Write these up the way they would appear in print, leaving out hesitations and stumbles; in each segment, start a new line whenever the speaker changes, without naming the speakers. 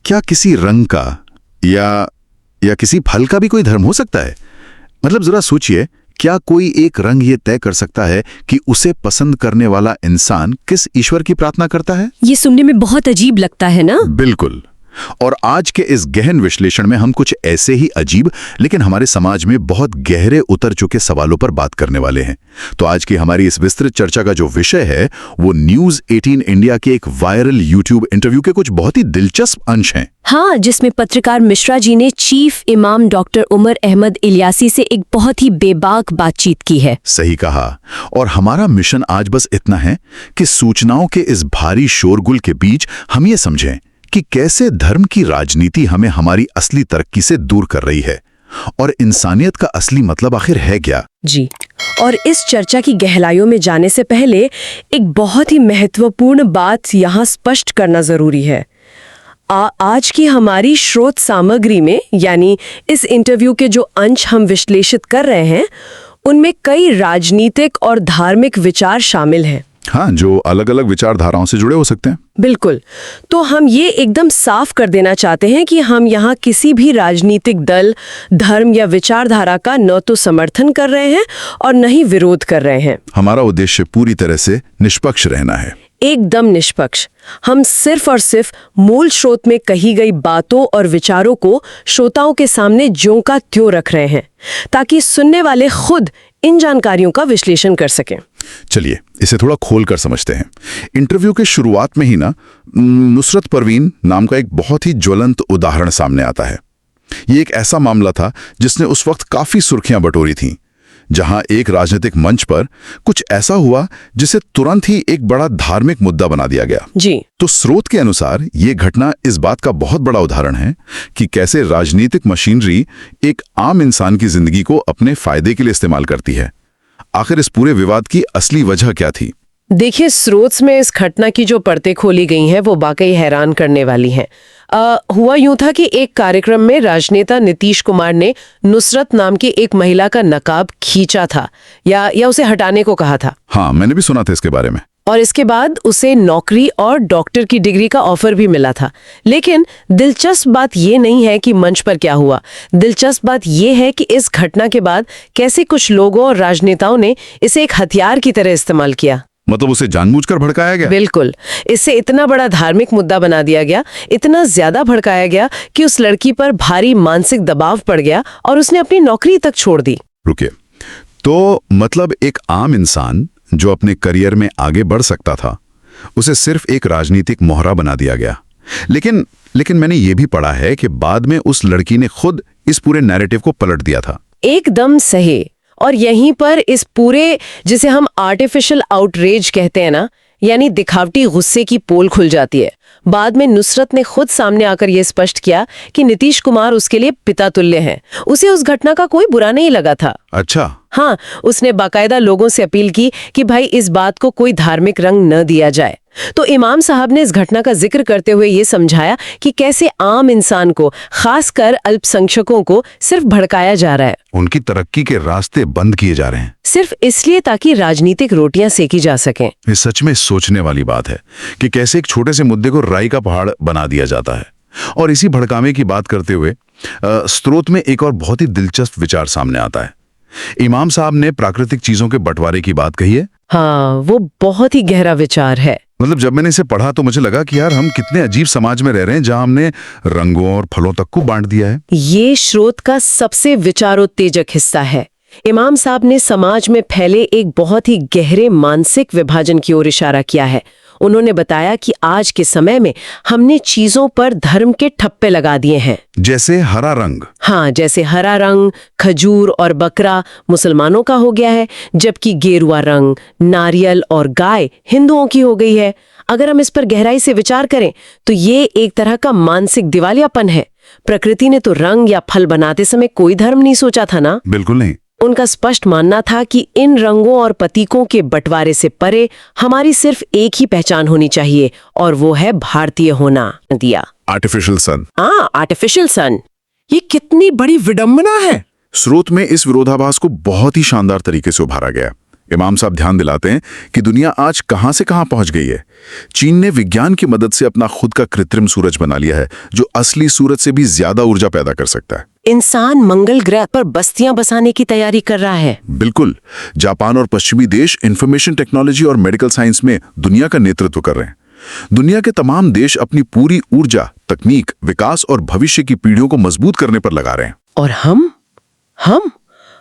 क्या किसी रंग का या किसी फल का भी कोई धर्म हो सकता है? मतलब जरा सोचिए, क्या कोई एक रंग ये तय कर सकता है कि उसे पसंद करने वाला इंसान किस ईश्वर की प्रार्थना करता है?
ये सुनने में बहुत अजीब लगता है ना?
बिल्कुल। और आज के इस गहन विश्लेषण में हम कुछ ऐसे ही अजीब लेकिन हमारे समाज में बहुत गहरे उतर चुके सवालों पर बात करने वाले हैं। तो आज की हमारी इस विस्तृत चर्चा का जो विषय है वो न्यूज़ 18 इंडिया के एक वायरल यूट्यूब इंटरव्यू के कुछ बहुत ही दिलचस्प अंश हैं।
हाँ, जिसमें पत्रकार मिश्रा जी ने चीफ इमाम डॉक्टर उमर अहमद इलियासी से एक बहुत ही बेबाक बातचीत की है।
सही कहा। और हमारा मिशन आज बस इतना है कि सूचनाओं के इस भारी शोरगुल के बीच हम ये समझें कि कैसे धर्म की राजनीति हमें हमारी असली तरक्की से दूर कर रही है और इंसानियत का असली मतलब आखिर है क्या।
जी, और इस चर्चा की गहराइयों में जाने से पहले एक बहुत ही महत्वपूर्ण बात यहाँ स्पष्ट करना जरूरी है। आज की हमारी स्रोत सामग्री में, यानी इस इंटरव्यू के जो अंश हम विश्लेषित कर रहे हैं, उनमें कई राजनीतिक और धार्मिक विचार शामिल हैं।
हाँ, जो अलग अलग विचारधाराओं से जुड़े हो सकते हैं।
बिल्कुल। तो हम ये एकदम साफ कर देना चाहते हैं कि हम यहाँ किसी भी राजनीतिक दल, धर्म या विचारधारा का न तो समर्थन कर रहे हैं और न ही विरोध कर रहे हैं।
हमारा उद्देश्य पूरी तरह से निष्पक्ष रहना है।
एकदम निष्पक्ष। हम सिर्फ और सिर्फ मूल स्रोत में कही गई बातों और विचारों को श्रोताओं के सामने ज्यों का त्यों रख रहे हैं, ताकि सुनने वाले खुद इन जानकारियों का विश्लेषण कर सकें।
चलिए इसे थोड़ा खोल कर समझते हैं। इंटरव्यू के शुरुआत में ही नुसरत परवीन नाम का एक बहुत ही ज्वलंत उदाहरण सामने आता है। ये एक ऐसा मामला था जिसने उस वक्त काफी सुर्खियां बटोरी थीं, जहां एक राजनीतिक मंच पर कुछ ऐसा हुआ जिसे तुरंत ही एक बड़ा धार्मिक मुद्दा बना दिया गया।
जी।
तो स्रोत के अनुसार ये घटना इस बात का बहुत बड़ा उदाहरण है कि कैसे राजनीतिक मशीनरी एक आम इंसान की जिंदगी को अपने फायदे के लिए इस्तेमाल करती है। आखिर इस पूरे विवाद की असली वजह क्या थी?
देखिए, स्रोत में इस घटना की जो परतें खोली गई हैं वो वाकई हैरान करने वाली हैं। हुआ यूं था कि एक कार्यक्रम में राजनेता नीतीश कुमार ने नुसरत नाम की एक महिला का नकाब खींचा था या उसे हटाने को कहा था।
हाँ, मैंने भी सुना था इसके बारे में।
और इसके बाद उसे नौकरी और डॉक्टर की डिग्री का ऑफर भी मिला था। लेकिन दिलचस्प बात ये नहीं है कि मंच पर क्या हुआ। दिलचस्प बात ये है कि इस घटना के बाद कैसे कुछ लोगों और राजनेताओं ने इसे एक हथियार की तरह इस्तेमाल किया।
मतलब उसे जानबूझकर भड़काया गया?
बिल्कुल। इससे इतना बड़ा धार्मिक मुद्दा बना दिया गया, इतना ज्यादा भड़काया गया कि उस लड़की पर भारी मानसिक दबाव पड़ गया और उसने अपनी नौकरी तक छोड़ दी।
रुकिए, तो मतलब एक आम इंसान जो अपने करियर में आगे बढ़ सकता था, उसे सिर्फ एक राजनीतिक मोहरा बना दिया गया। लेकिन मैंने ये भी पढ़ा है कि बाद में उस लड़की ने खुद इस पूरे नैरेटिव को पलट दिया था।
एकदम सही। और यहीं पर इस पूरे, जिसे हम आर्टिफिशियल आउटरेज कहते हैं ना, यानी दिखावटी गुस्से की पोल खुल जाती है। बाद में नुसरत ने खुद सामने आकर यह स्पष्ट किया कि नीतीश कुमार उसके लिए पिता तुल्य हैं। उसे उस घटना का कोई बुरा नहीं लगा था।
अच्छा।
हाँ, उसने बाकायदा लोगों से अपील की कि भाई इस बात को कोई धार्मिक रंग न दिया जाए। तो इमाम साहब ने इस घटना का जिक्र करते हुए ये समझाया कि कैसे आम इंसान को, खासकर अल्पसंख्यकों को सिर्फ भड़काया जा रहा है।
उनकी तरक्की के रास्ते बंद किए जा रहे हैं
सिर्फ इसलिए ताकि राजनीतिक रोटियां सेकी जा सकें।
ये सच में सोचने वाली बात है कि कैसे एक छोटे से मुद्दे को राई का पहाड़ बना दिया जाता है। और इसी भड़कावे की बात करते हुए स्रोत में एक और बहुत ही दिलचस्प विचार सामने आता है। इमाम साहब ने प्राकृतिक चीजों के बंटवारे की बात कही है।
हाँ, वो बहुत ही गहरा विचार है।
मतलब जब मैंने इसे पढ़ा तो मुझे लगा कि यार हम कितने अजीब समाज में रह रहे हैं जहां हमने रंगों और फलों तक को बांट दिया है।
ये स्रोत का सबसे विचारोत्तेजक हिस्सा है। इमाम साहब ने समाज में फैले एक बहुत ही गहरे मानसिक विभाजन की ओर इशारा किया है। उन्होंने बताया कि आज के समय में हमने चीजों पर धर्म के ठप्पे लगा दिए हैं।
जैसे हरा रंग।
हाँ, जैसे हरा रंग, खजूर और बकरा मुसलमानों का हो गया है, जबकि गेरुआ रंग, नारियल और गाय हिंदुओं की हो गई है। अगर हम इस पर गहराई से विचार करें तो ये एक तरह का मानसिक दिवालियापन है। प्रकृति ने तो रंग या फल बनाते समय कोई धर्म नहीं सोचा था ना।
बिल्कुल नहीं।
उनका स्पष्ट मानना था कि इन रंगों और प्रतीकों के बंटवारे से परे हमारी सिर्फ एक ही पहचान होनी चाहिए, और वो है भारतीय होना। दिया
आर्टिफिशियल सन।
हाँ, आर्टिफिशियल सन।
ये कितनी बड़ी विडंबना है।
स्रोत में इस विरोधाभास को बहुत ही शानदार तरीके से उभारा गया। इमाम साहब ध्यान दिलाते हैं कि दुनिया आज कहां से कहां पहुंच गई है। चीन ने विज्ञान की मदद से अपना खुद का कृत्रिम सूरज बना लिया है, जो असली सूरज से भी ज्यादा ऊर्जा पैदा कर सकता है।
इंसान मंगल ग्रह पर बस्तियां बसाने की तैयारी कर रहा है।
बिल्कुल। जापान और पश्चिमी देश इंफॉर्मेशन टेक्नोलॉजी और मेडिकल साइंस में दुनिया का नेतृत्व कर रहे हैं। दुनिया के तमाम देश अपनी पूरी ऊर्जा, तकनीक, विकास और भविष्य की पीढ़ियों को मजबूत करने पर लगा रहे हैं।
और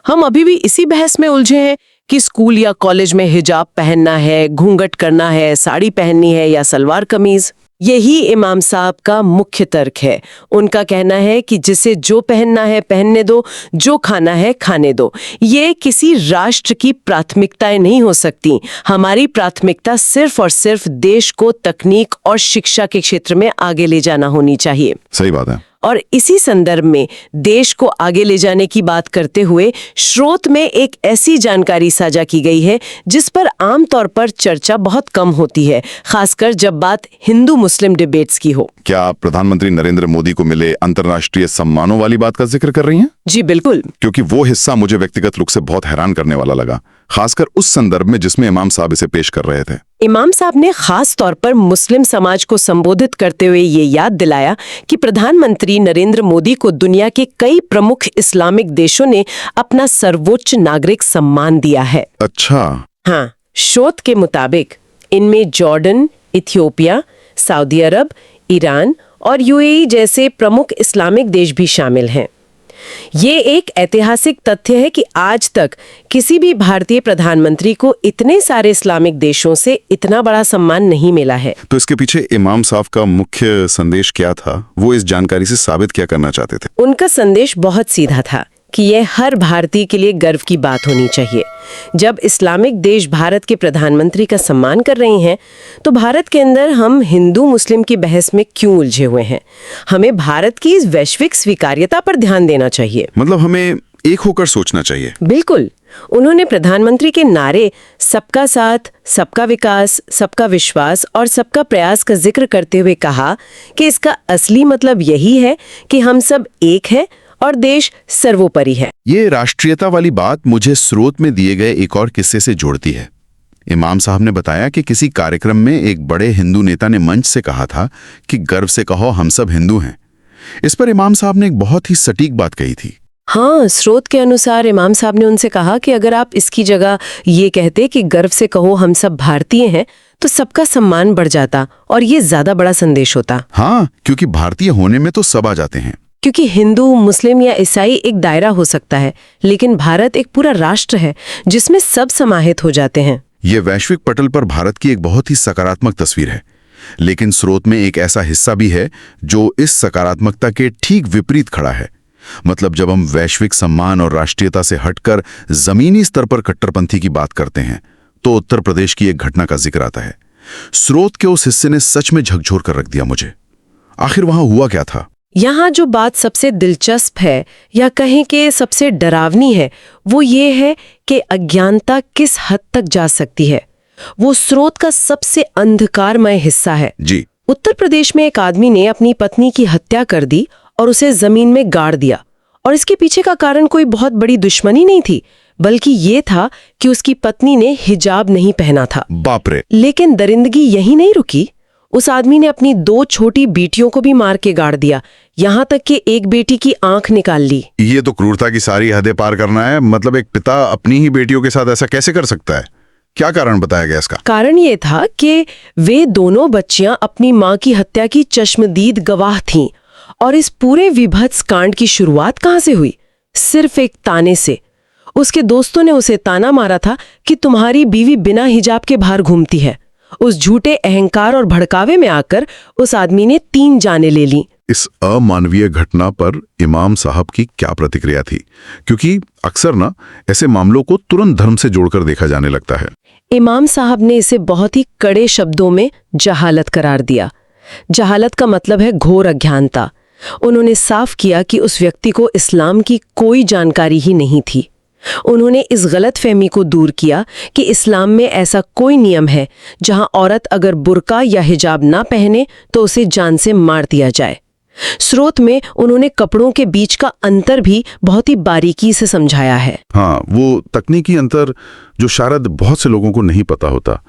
हम अभी भी इसी बहस में उलझे हैं कि स्कूल या कॉलेज में हिजाब पहनना है, घूंघट करना है, साड़ी पहननी है या सलवार कमीज। यही इमाम साहब का मुख्य तर्क है। उनका कहना है कि जिसे जो पहनना है पहनने दो, जो खाना है खाने दो। ये किसी राष्ट्र की प्राथमिकताएं नहीं हो सकती। हमारी प्राथमिकता सिर्फ और सिर्फ देश को तकनीक और शिक्षा के क्षेत्र में आगे ले जाना होनी चाहिए।
सही बात है।
और इसी संदर्भ में देश को आगे ले जाने की बात करते हुए स्रोत में एक ऐसी जानकारी साझा की गई है जिस पर आमतौर पर चर्चा बहुत कम होती है, खासकर जब बात हिंदू मुस्लिम डिबेट्स की हो।
क्या आप प्रधानमंत्री नरेंद्र मोदी को मिले अंतर्राष्ट्रीय सम्मानों वाली बात का जिक्र कर रही हैं?
जी बिल्कुल।
क्योंकि वो हिस्सा मुझे व्यक्तिगत रूप से बहुत हैरान करने वाला लगा, खासकर उस संदर्भ में जिसमें इमाम साहब इसे पेश कर रहे थे।
इमाम साहब ने खास तौर पर मुस्लिम समाज को संबोधित करते हुए ये याद दिलाया कि प्रधानमंत्री नरेंद्र मोदी को दुनिया के कई प्रमुख इस्लामिक देशों ने अपना सर्वोच्च नागरिक सम्मान दिया है।
अच्छा।
हाँ, शोध के मुताबिक इनमें जॉर्डन, इथियोपिया, सऊदी अरब, ईरान और यूएई जैसे प्रमुख इस्लामिक देश भी शामिल हैं। ये एक ऐतिहासिक तथ्य है कि आज तक किसी भी भारतीय प्रधानमंत्री को इतने सारे इस्लामिक देशों से इतना बड़ा सम्मान नहीं मिला है।
तो इसके पीछे इमाम साहब का मुख्य संदेश क्या था? वो इस जानकारी से साबित क्या करना चाहते थे?
उनका संदेश बहुत सीधा था कि यह हर भारतीय के लिए गर्व की बात होनी चाहिए। जब इस्लामिक देश भारत के प्रधानमंत्री का सम्मान कर रहे हैं, तो भारत के अंदर हम हिंदू मुस्लिम की बहस में क्यों उलझे हुए हैं? हमें भारत की इस वैश्विक स्वीकार्यता पर ध्यान देना चाहिए।
मतलब हमें एक होकर सोचना चाहिए।
बिल्कुल। उन्होंने प्रधानमंत्री के नारे सबका साथ, सबका विकास, सबका विश्वास और सबका प्रयास का जिक्र करते हुए कहा कि इसका असली मतलब यही है कि हम सब एक हैं और देश सर्वोपरि है।
ये राष्ट्रीयता वाली बात मुझे स्रोत में दिए गए एक और किस्से से जोड़ती है। इमाम साहब ने बताया कि किसी कार्यक्रम में एक बड़े हिंदू नेता ने मंच से कहा था कि गर्व से कहो हम सब हिंदू हैं। इस पर इमाम साहब ने एक बहुत ही सटीक बात कही थी।
हाँ, स्रोत के अनुसार इमाम साहब ने उनसे कहा कि अगर आप इसकी जगह ये कहते कि गर्व से कहो हम सब भारतीय हैं, तो सबका सम्मान बढ़ जाता और ये ज्यादा बड़ा संदेश होता।
हाँ, क्योंकि भारतीय होने में तो सब आ जाते हैं।
क्योंकि हिंदू, मुस्लिम या ईसाई एक दायरा हो सकता है, लेकिन भारत एक पूरा राष्ट्र है जिसमें सब समाहित हो जाते हैं।
ये वैश्विक पटल पर भारत की एक बहुत ही सकारात्मक तस्वीर है, लेकिन स्रोत में एक ऐसा हिस्सा भी है जो इस सकारात्मकता के ठीक विपरीत खड़ा है। मतलब जब हम वैश्विक सम्मान और राष्ट्रीयता से हटकर जमीनी स्तर पर कट्टरपंथी की बात करते हैं, तो उत्तर प्रदेश की एक घटना का जिक्र आता है। स्रोत के उस हिस्से ने सच में झकझोर कर रख दिया मुझे। आखिर वहां हुआ क्या था?
यहाँ जो बात सबसे दिलचस्प है या कहें कि सबसे डरावनी है, वो ये है कि अज्ञानता किस हद तक जा सकती है। वो स्रोत का सबसे अंधकारमय हिस्सा है।
जी।
उत्तर प्रदेश में एक आदमी ने अपनी पत्नी की हत्या कर दी और उसे जमीन में गाड़ दिया। और इसके पीछे का कारण कोई बहुत बड़ी दुश्मनी नहीं थी, बल्कि ये था कि उसकी पत्नी ने हिजाब नहीं पहना था।
बाप रे।
लेकिन दरिंदगी यही नहीं रुकी। उस आदमी ने अपनी 2 छोटी बेटियों को भी मार के गाड़ दिया, यहाँ तक कि एक बेटी की आंख निकाल ली।
ये तो क्रूरता की सारी हदें पार करना है। मतलब एक पिता अपनी ही बेटियों के साथ ऐसा कैसे कर सकता है? क्या कारण बताया गया इसका?
कारण ये था कि वे दोनों बच्चियां अपनी मां की हत्या की चश्मदीद गवाह थीं। और इस पूरे विभत्स कांड की शुरुआत कहां से हुई? सिर्फ एक ताने से। उसके दोस्तों ने उसे ताना मारा था कि तुम्हारी बीवी बिना हिजाब के बाहर घूमती है। उस झूठे अहंकार और भड़कावे में आकर उस आदमी ने 3 जानें ले ली।
इस अमानवीय घटना पर इमाम साहब की क्या प्रतिक्रिया थी? क्योंकि अक्सर ना ऐसे मामलों को तुरंत धर्म से जोड़कर देखा जाने लगता है।
इमाम साहब ने इसे बहुत ही कड़े शब्दों में जहालत करार दिया। जहालत का मतलब है घोर अज्ञानता। उन्होंने साफ किया कि उस व्यक्ति को इस्लाम की कोई जानकारी ही नहीं थी। उन्होंने इस गलतफहमी को दूर किया कि इस्लाम में ऐसा कोई नियम है जहां औरत अगर बुर्का या हिजाब ना पहने तो उसे जान से मार दिया जाए। स्रोत में उन्होंने कपड़ों के बीच का अंतर भी बहुत ही बारीकी से समझाया है।
हाँ, वो तकनीकी अंतर जो शायद बहुत से लोगों को नहीं पता होता,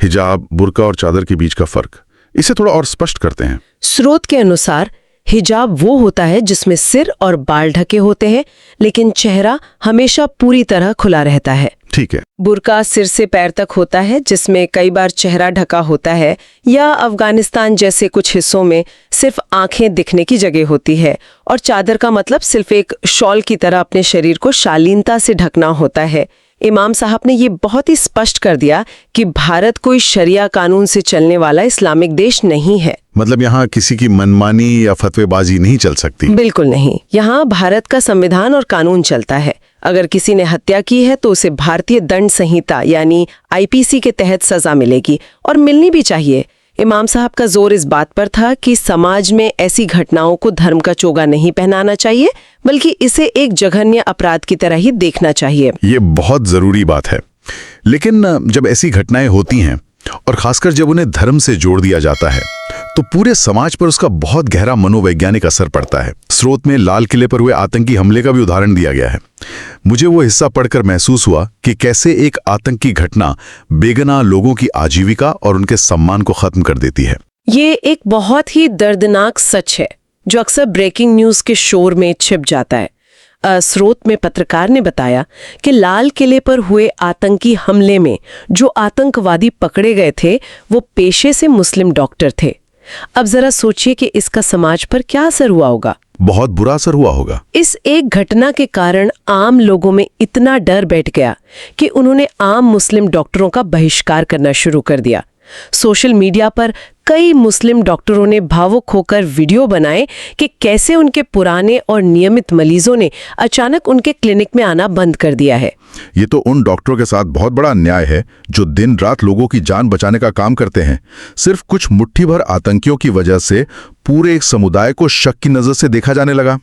हिजाब, बुर्का और चादर के बीच का फर्क, इसे थोड़ा और स्पष्ट करते हैं।
स्रोत के अनुसार हिजाब वो होता है जिसमें सिर और बाल ढके होते हैं, लेकिन चेहरा हमेशा पूरी तरह खुला रहता है।
ठीक है।
बुर्का सिर से पैर तक होता है, जिसमें कई बार चेहरा ढका होता है, या अफगानिस्तान जैसे कुछ हिस्सों में सिर्फ आंखें दिखने की जगह होती है। और चादर का मतलब सिर्फ एक शॉल की तरह अपने शरीर को शालीनता से ढकना होता है। इमाम साहब ने ये बहुत ही स्पष्ट कर दिया कि भारत कोई शरिया कानून से चलने वाला इस्लामिक देश नहीं है।
मतलब यहाँ किसी की मनमानी या फतवेबाजी नहीं चल सकती।
बिल्कुल नहीं। यहाँ भारत का संविधान और कानून चलता है। अगर किसी ने हत्या की है तो उसे भारतीय दंड संहिता यानी आईपीसी के तहत सजा मिलेगी, और मिलनी भी चाहिए। इमाम साहब का जोर इस बात पर था कि समाज में ऐसी घटनाओं को धर्म का चोगा नहीं पहनाना चाहिए, बल्कि इसे एक जघन्य अपराध की तरह ही देखना चाहिए।
ये बहुत जरूरी बात है। लेकिन जब ऐसी घटनाएं होती हैं और खासकर जब उन्हें धर्म से जोड़ दिया जाता है, तो पूरे समाज पर उसका बहुत गहरा मनोवैज्ञानिक असर पड़ता है। स्रोत में लाल किले पर हुए आतंकी हमले का भी उदाहरण दिया गया है। मुझे वो हिस्सा पढ़कर महसूस हुआ कि कैसे एक आतंकी घटना बेगुनाह लोगों की आजीविका और उनके सम्मान को खत्म कर देती है।
ये एक बहुत ही दर्दनाक सच है जो अक्सर ब्रेकिंग न्यूज के शोर में छिप जाता है। स्रोत में पत्रकार ने बताया कि लाल किले पर हुए आतंकी हमले में जो आतंकवादी पकड़े गए थे वो पेशे से मुस्लिम डॉक्टर थे। अब जरा सोचिए कि इसका समाज पर क्या असर हुआ होगा।
बहुत बुरा असर हुआ होगा।
इस एक घटना के कारण आम लोगों में इतना डर बैठ गया कि उन्होंने आम मुस्लिम डॉक्टरों का बहिष्कार करना शुरू कर दिया। सोशल मीडिया पर कई मुस्लिम डॉक्टरों ने भावुक होकर वीडियो बनाए कि कैसे उनके पुराने और नियमित मरीजों ने अचानक उनके क्लिनिक में आना बंद कर दिया है।
ये तो उन डॉक्टरों के साथ बहुत बड़ा अन्याय है जो दिन रात लोगों की जान बचाने का काम करते हैं। सिर्फ कुछ मुट्ठी भर आतंकियों की वजह से पूरे एक समुदाय को शक की नजर से देखा जाने लगा।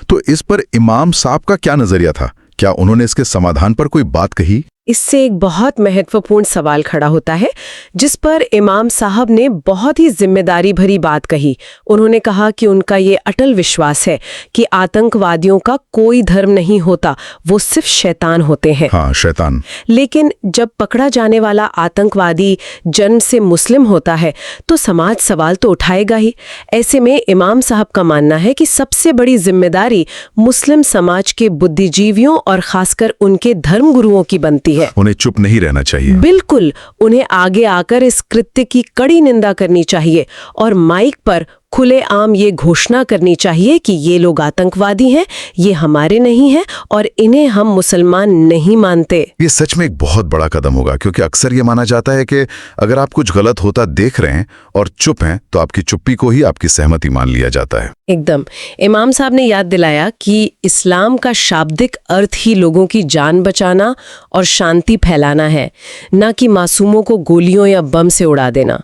तो इस पर इमाम साहब का क्या नजरिया था? क्या उन्होंने इसके समाधान पर कोई बात कही?
इससे एक बहुत महत्वपूर्ण सवाल खड़ा होता है जिस पर इमाम साहब ने बहुत ही जिम्मेदारी भरी बात कही। उन्होंने कहा कि उनका ये अटल विश्वास है कि आतंकवादियों का कोई धर्म नहीं होता, वो सिर्फ शैतान होते हैं।
हाँ, शैतान।
लेकिन जब पकड़ा जाने वाला आतंकवादी जन्म से मुस्लिम होता है तो समाज सवाल तो उठाएगा ही। ऐसे में इमाम साहब का मानना है कि सबसे बड़ी जिम्मेदारी मुस्लिम समाज के बुद्धिजीवियों और खासकर उनके धर्मगुरुओं की बनती है।
उन्हें चुप नहीं रहना चाहिए।
बिल्कुल, उन्हें आगे आकर इस कृत्य की कड़ी निंदा करनी चाहिए और माइक पर खुलेआम ये घोषणा करनी चाहिए कि ये लोग आतंकवादी हैं, ये हमारे नहीं हैं और इन्हें हम मुसलमान नहीं मानते।
ये सच में एक बहुत बड़ा कदम होगा, क्योंकि अक्सर ये माना जाता है कि अगर आप कुछ गलत होता देख रहे हैं और चुप हैं तो आपकी चुप्पी को ही आपकी सहमति मान लिया जाता है।
एकदम। इमाम साहब ने याद दिलाया कि इस्लाम का शाब्दिक अर्थ ही लोगों की जान बचाना और शांति फैलाना है, न कि मासूमों को गोलियों या बम से उड़ा देना।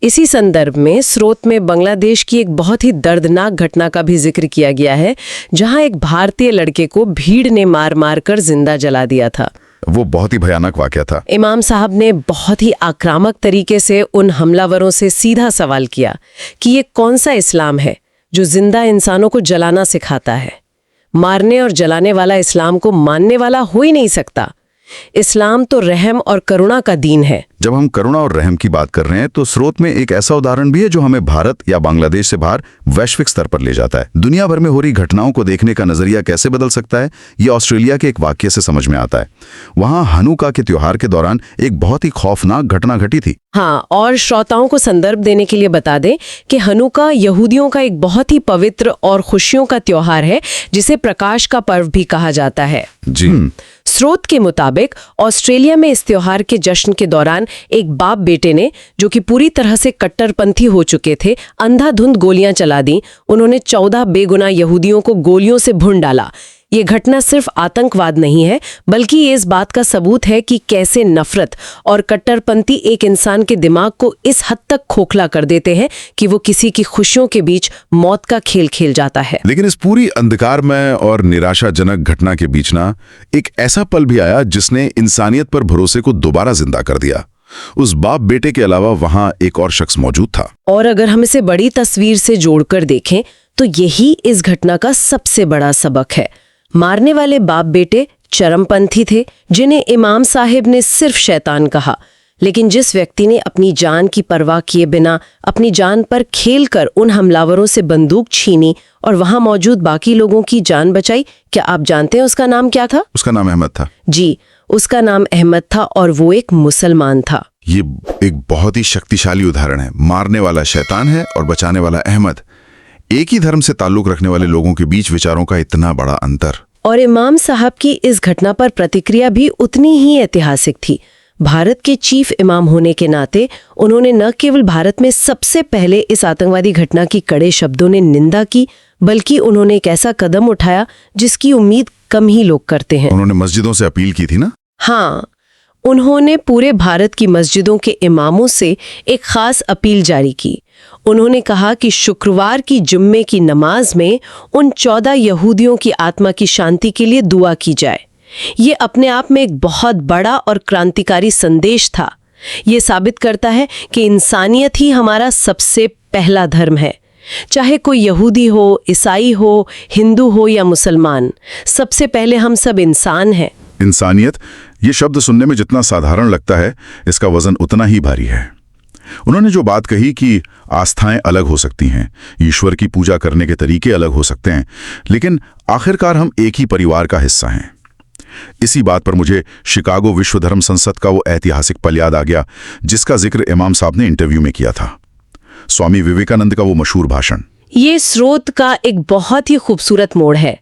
इसी संदर्भ में स्रोत में बांग्लादेश की एक बहुत ही दर्दनाक घटना का भी जिक्र किया गया है, जहां एक भारतीय लड़के को भीड़ ने मार मार कर जिंदा जला दिया था।
वो बहुत ही भयानक वाकया था।
इमाम साहब ने बहुत ही आक्रामक तरीके से उन हमलावरों से सीधा सवाल किया कि ये कौन सा इस्लाम है जो जिंदा इंसानों को जलाना सिखाता है। मारने और जलाने वाला इस्लाम को मानने वाला हो ही नहीं सकता। इस्लाम तो रहम और करुणा का दीन है।
जब हम करुणा और रहम की बात कर रहे हैं तो स्रोत में एक ऐसा उदाहरण भी है जो हमें भारत या बांग्लादेश से बाहर वैश्विक स्तर पर ले जाता है। दुनिया भर में हो रही घटनाओं को देखने का नजरिया कैसे बदल सकता है, ये ऑस्ट्रेलिया के एक वाक्य से समझ में आता है। वहां हनुका के त्योहार के दौरान एक बहुत ही खौफनाक घटना घटी थी।
हाँ, और श्रोताओं को संदर्भ देने के लिए बता दें कि हनुका यहूदियों का एक बहुत ही पवित्र और खुशियों का त्योहार है, जिसे प्रकाश का पर्व भी कहा जाता है।
जी।
स्रोत के मुताबिक ऑस्ट्रेलिया में इस त्योहार के जश्न के दौरान एक बाप बेटे ने, जो कि पूरी तरह से कट्टरपंथी हो चुके थे, अंधाधुंध गोलियां चला दी। उन्होंने 14 बेगुनाह यहूदियों को गोलियों से भून डाला। ये घटना सिर्फ आतंकवाद नहीं है, बल्कि ये इस बात का सबूत है कि कैसे नफरत और कट्टरपंथी एक इंसान के दिमाग को इस हद तक खोखला कर देते हैं कि वो किसी की खुशियों के बीच मौत का खेल खेल जाता है।
लेकिन इस पूरी अंधकारमय और निराशाजनक घटना के बीच ना एक ऐसा पल भी आया जिसने इंसानियत पर भरोसे को दोबारा जिंदा कर दिया। उस बाप बेटे के अलावा वहां एक और शख्स मौजूद था।
और अगर हम इसे बड़ी तस्वीर से जोड़कर देखें तो यही इस घटना का सबसे बड़ा सबक है। मारने वाले बाप बेटे चरमपंथी थे, जिन्हें इमाम साहिब ने सिर्फ शैतान कहा, लेकिन जिस व्यक्ति ने अपनी जान की परवाह किए बिना अपनी जान पर खेलकर उन हमलावरों से बंदूक छीनी और वहां मौजूद बाकी लोगों की जान बचाई, क्या आप जानते हैं उसका नाम क्या था?
उसका नाम अहमद था।
जी, उसका नाम अहमद था और वो एक मुसलमान था।
ये एक बहुत ही शक्तिशाली उदाहरण है। मारने वाला शैतान है और बचाने वाला अहमद। एक ही धर्म से ताल्लुक रखने वाले लोगों के बीच विचारों का इतना बड़ा अंतर।
और इमाम साहब की इस घटना पर प्रतिक्रिया भी उतनी ही ऐतिहासिक थी। भारत के चीफ इमाम होने के नाते उन्होंने न केवल भारत में सबसे पहले इस आतंकवादी घटना की कड़े शब्दों ने निंदा की, बल्कि उन्होंने एक ऐसा कदम उठाया जिसकी उम्मीद कम ही लोग करते हैं।
उन्होंने मस्जिदों से अपील की थी ना?
हाँ, उन्होंने पूरे भारत की मस्जिदों के इमामों से एक खास अपील जारी की। उन्होंने कहा कि शुक्रवार की जुम्मे की नमाज में उन 14 यहूदियों की आत्मा की शांति के लिए दुआ की जाए। ये अपने आप में एक बहुत बड़ा और क्रांतिकारी संदेश था। ये साबित करता है कि इंसानियत ही हमारा सबसे पहला धर्म है। चाहे कोई यहूदी हो, ईसाई हो, हिंदू हो या मुसलमान, सबसे पहले हम सब इंसान हैं।
इंसानियत, ये शब्द सुनने में जितना साधारण लगता है, इसका वजन उतना ही भारी है। उन्होंने जो बात कही कि आस्थाएं अलग हो सकती हैं, ईश्वर की पूजा करने के तरीके अलग हो सकते हैं, लेकिन आखिरकार हम एक ही परिवार का हिस्सा हैं। इसी बात पर मुझे शिकागो विश्व धर्म संसद का वो ऐतिहासिक पल याद आ गया जिसका जिक्र इमाम साहब ने इंटरव्यू में किया था। स्वामी विवेकानंद का वो मशहूर भाषण।
ये स्रोत का एक बहुत ही खूबसूरत मोड़ है।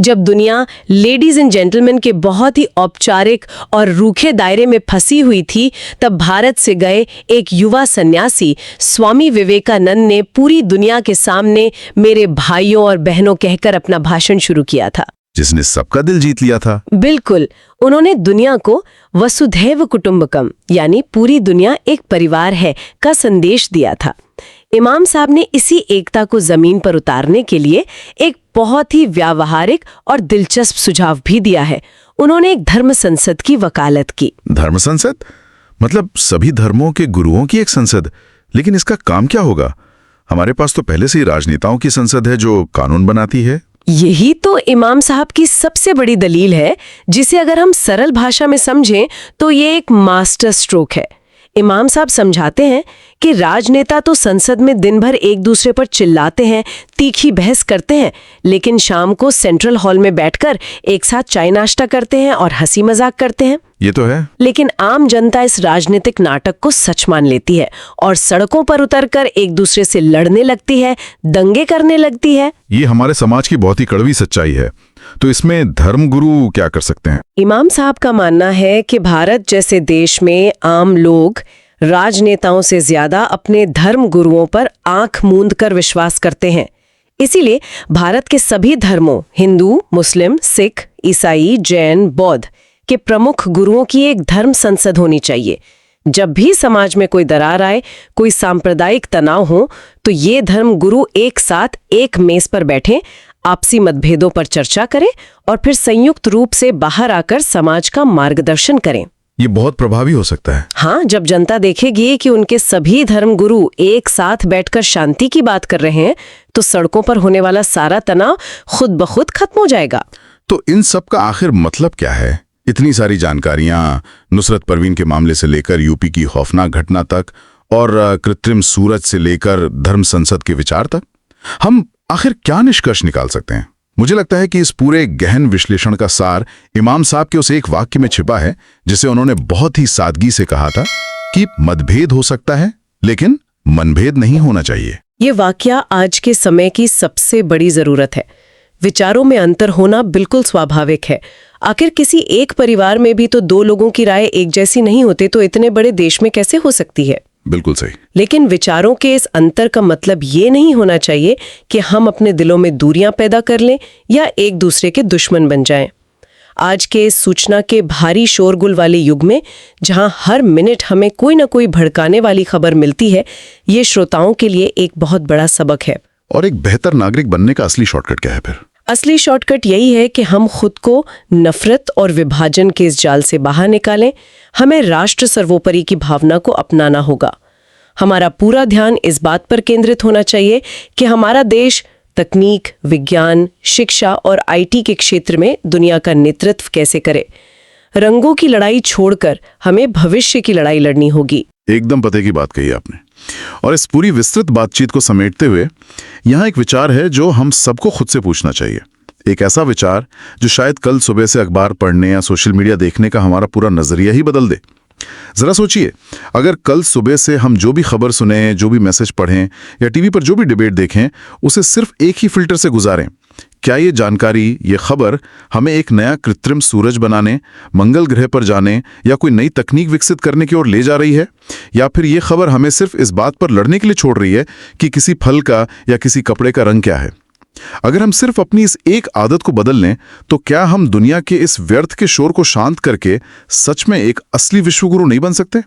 जब दुनिया लेडीज एंड जेंटलमैन के बहुत ही औपचारिक और रूखे दायरे में फंसी हुई थी, तब भारत से गए एक युवा सन्यासी स्वामी विवेकानंद ने पूरी दुनिया के सामने मेरे भाइयों और बहनों कहकर अपना भाषण शुरू किया था,
जिसने सबका दिल जीत लिया था।
बिल्कुल, उन्होंने दुनिया को वसुधैव कुटुंबकम यानी पूरी दुनिया एक परिवार है का संदेश दिया था। इमाम साहब ने इसी एकता को जमीन पर उतारने के लिए एक बहुत ही व्यावहारिक और दिलचस्प सुझाव भी दिया है। उन्होंने एक धर्म संसद की वकालत की।
धर्म संसद मतलब सभी धर्मों के गुरुओं की एक संसद? लेकिन इसका काम क्या होगा? हमारे पास तो पहले से ही राजनेताओं की संसद है जो कानून बनाती है।
यही तो इमाम साहब की सबसे बड़ी दलील है, जिसे अगर हम सरल भाषा में समझें तो ये एक मास्टर स्ट्रोक है। इमाम साहब समझाते हैं कि राजनेता तो संसद में दिन भर एक दूसरे पर चिल्लाते हैं, तीखी बहस करते हैं, लेकिन शाम को सेंट्रल हॉल में बैठकर एक साथ चाय नाश्ता करते हैं और हंसी मजाक करते हैं।
ये तो है।
लेकिन आम जनता इस राजनीतिक नाटक को सच मान लेती है और सड़कों पर उतरकर एक दूसरे से लड़ने लगती है, दंगे करने लगती है।
ये हमारे समाज की बहुत ही कड़वी सच्चाई है। तो इसमें धर्मगुरु क्या कर सकते हैं?
इमाम साहब का मानना है कि भारत जैसे देश में आम लोग राजनेताओं से ज्यादा अपने धर्म गुरुओं पर आंख मूंद कर विश्वास करते हैं। इसीलिए भारत के सभी धर्मों, हिंदू, मुस्लिम, सिख, ईसाई, जैन, बौद्ध के प्रमुख गुरुओं की एक धर्म संसद होनी चाहिए। जब भी समाज में कोई दरार आए, कोई सांप्रदायिक तनाव हो, तो ये धर्म गुरु एक साथ एक मेज पर बैठें, आपसी मतभेदों पर चर्चा करें और फिर संयुक्त रूप से बाहर आकर समाज का मार्गदर्शन करें।
ये बहुत प्रभावी हो सकता है।
हाँ, जब जनता देखेगी कि उनके सभी धर्म गुरु एक साथ बैठकर शांति की बात कर रहे हैं, तो सड़कों पर होने वाला सारा तनाव खुद ब खुद खत्म हो जाएगा।
तो इन सब का आखिर मतलब क्या है? इतनी सारी जानकारियां, नुसरत परवीन के मामले से लेकर यूपी की खौफनाक घटना तक और कृत्रिम सूरज से लेकर धर्म संसद के विचार तक, हम आखिर क्या निष्कर्ष निकाल सकते हैं? मुझे लगता है कि इस पूरे गहन विश्लेषण का सार इमाम साहब के उस एक वाक्य में छिपा है जिसे उन्होंने बहुत ही सादगी से कहा था कि मतभेद हो सकता है लेकिन मनभेद नहीं होना चाहिए।
ये वाकया आज के समय की सबसे बड़ी जरूरत है। विचारों में अंतर होना बिल्कुल स्वाभाविक है। आखिर किसी एक परिवार में भी तो दो लोगों की राय एक जैसी नहीं होती, तो इतने बड़े देश में कैसे हो सकती है?
बिल्कुल सही।
लेकिन विचारों के इस अंतर का मतलब ये नहीं होना चाहिए कि हम अपने दिलों में दूरियां पैदा कर लें या एक दूसरे के दुश्मन बन जाएं। आज के इस सूचना के भारी शोरगुल वाले युग में, जहां हर मिनट हमें कोई न कोई भड़काने वाली खबर मिलती है, ये श्रोताओं के लिए एक बहुत बड़ा सबक है।
और एक बेहतर नागरिक बनने का असली शॉर्टकट क्या है फिर?
असली शॉर्टकट यही है कि हम खुद को नफरत और विभाजन के इस जाल से बाहर निकालें। हमें राष्ट्र सर्वोपरि की भावना को अपनाना होगा। हमारा पूरा ध्यान इस बात पर केंद्रित होना चाहिए कि हमारा देश तकनीक, विज्ञान, शिक्षा और आईटी के क्षेत्र में दुनिया का नेतृत्व कैसे करे। रंगों की लड़ाई छोड़कर हमें भविष्य की लड़ाई लड़नी होगी।
एकदम पते की बात कही आपने। और इस पूरी विस्तृत बातचीत को समेटते हुए यहाँ एक विचार है जो हम सबको खुद से पूछना चाहिए। एक ऐसा विचार जो शायद कल सुबह से अखबार पढ़ने या सोशल मीडिया देखने का हमारा पूरा नजरिया ही बदल दे। जरा सोचिए, अगर कल सुबह से हम जो भी खबर सुने, जो भी मैसेज पढ़ें या टीवी पर जो भी डिबेट देखें, उसे सिर्फ एक ही फिल्टर से गुजारें, क्या ये जानकारी, ये खबर हमें एक नया कृत्रिम सूरज बनाने, मंगल ग्रह पर जाने या कोई नई तकनीक विकसित करने की ओर ले जा रही है? या फिर ये खबर हमें सिर्फ इस बात पर लड़ने के लिए छोड़ रही है कि किसी फल का या किसी कपड़े का रंग क्या है? अगर हम सिर्फ अपनी इस एक आदत को बदल लें, तो क्या हम दुनिया के इस व्यर्थ के शोर को शांत करके सच में एक असली विश्वगुरु नहीं बन सकते?